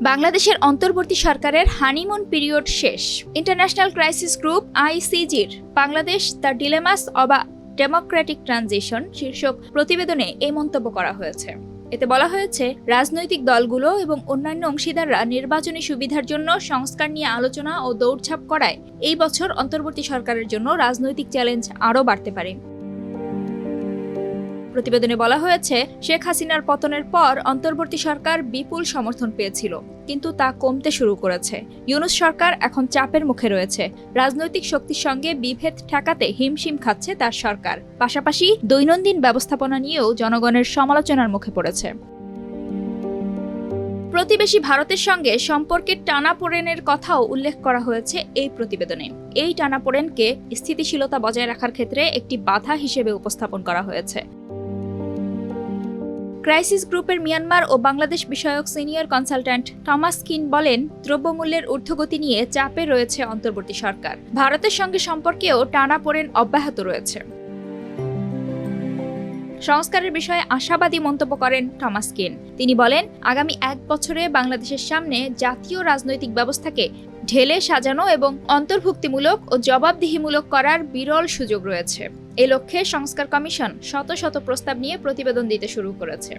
বাংলাদেশের অন্তর্বর্তী সরকারের হানিমুন পিরিয়ড শেষ। ইন্টারন্যাশনাল ক্রাইসিস গ্রুপ আইসিজির Bangladesh the dilemmas of a democratic transition শীর্ষক প্রতিবেদনে এই মন্তব্য করা হয়েছে। এতে বলা হয়েছে, রাজনৈতিক দলগুলো এবং অন্যান্য অংশীদাররা নির্বাচনী সুবিধার জন্য সংস্কার নিয়ে আলোচনা ও দৌড়ঝাঁপ করায় এই বছর অন্তর্বর্তী সরকারের জন্য রাজনৈতিক চ্যালেঞ্জ আরও বাড়তে পারে। প্রতিবেদনে বলা হয়েছে, শেখ হাসিনার পতনের পর অন্তর্বর্তী সরকার বিপুল সমর্থন পেয়েছিল, কিন্তু তা কমতে শুরু করেছে। ইউনূস সরকার এখন চাপের মুখে রয়েছে। রাজনৈতিক শক্তির সঙ্গে বিভেদ ঠেকাতে হিমশিম খাচ্ছে তার সরকার। পাশাপাশি দৈনন্দিন ব্যবস্থাপনা নিয়েও জনগণের সমালোচনার মুখে পড়েছে। প্রতিবেশী ভারতের সঙ্গে সম্পর্কের টানাপোড়েনের কথাও উল্লেখ করা হয়েছে এই প্রতিবেদনে। এই টানাপোড়েনকে স্থিতিশীলতা বজায় রাখার ক্ষেত্রে একটি বাধা হিসেবে উপস্থাপন করা হয়েছে। ক্রাইসিস গ্রুপের মিয়ানমার ও বাংলাদেশ বিষয়ক সিনিয়র কনসালট্যান্ট টমাস কিন বলেন, দ্রব্যমূল্যের ঊর্ধ্বগতি নিয়ে চাপে রয়েছে অন্তর্বর্তী সরকার। ভারতের সঙ্গে সম্পর্কেও টানাপোড়েন অব্যাহত রয়েছে। সংস্কারের বিষয়ে আশাবাদী মন্তব্য করেন টমাস কিন। তিনি বলেন, আগামী 1 বছরে বাংলাদেশের সামনে জাতীয় রাজনৈতিক ব্যবস্থাকে ঢেলে সাজানো এবং অন্তর্ভুক্তিমূলক ও জবাবদিহিমূলক করার বিরল সুযোগ রয়েছে। এই লক্ষ্যে সংস্কার কমিশন শত শত প্রস্তাব নিয়ে প্রতিবেদন দিতে শুরু করেছে।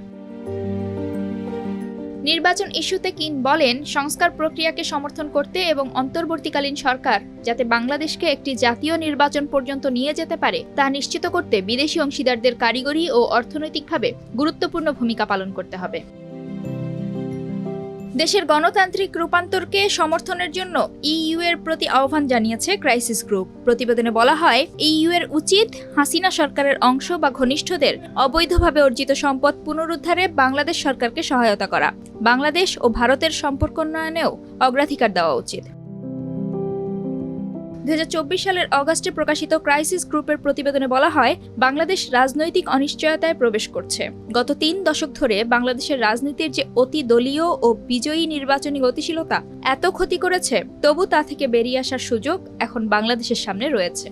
নির্বাচন ইস্যুতে কিন বলেন, সংস্কার প্রক্রিয়াকে সমর্থন করতে এবং অন্তর্বর্তীকালীন সরকার যাতে বাংলাদেশকে একটি জাতীয় নির্বাচন পর্যন্ত নিয়ে যেতে পারে তা নিশ্চিত করতে বিদেশি অংশীদারদের কারিগরি ও অর্থনৈতিকভাবে গুরুত্বপূর্ণ ভূমিকা পালন করতে হবে। দেশের গণতান্ত্রিক রূপান্তরকে সমর্থনের জন্য ইইউ এর প্রতি আহ্বান জানিয়েছে ক্রাইসিস গ্রুপ। প্রতিবেদনে বলা হয়, ইইউ এর উচিত হাসিনা সরকারের অংশ বা ঘনিষ্ঠদের অবৈধভাবে অর্জিত সম্পদ পুনরুদ্ধারে বাংলাদেশ সরকারকে সহায়তা করা। বাংলাদেশ ও ভারতের সম্পর্ক উন্নয়নেও অগ্রাধিকার দেওয়া উচিত। 2024 সালের অগাস্টে প্রকাশিত ক্রাইসিস গ্রুপের প্রতিবেদনে বলা হয়, বাংলাদেশ রাজনৈতিক অনিশ্চয়তায় প্রবেশ করছে। গত 3 দশক ধরে বাংলাদেশের রাজনীতির যে অতি দলীয় ও বিজয়ী নির্বাচনী গতিশীলতা এত ক্ষতি করেছে, তবু তা থেকে বেরিয়ে আসার সুযোগ এখন বাংলাদেশের সামনে রয়েছে।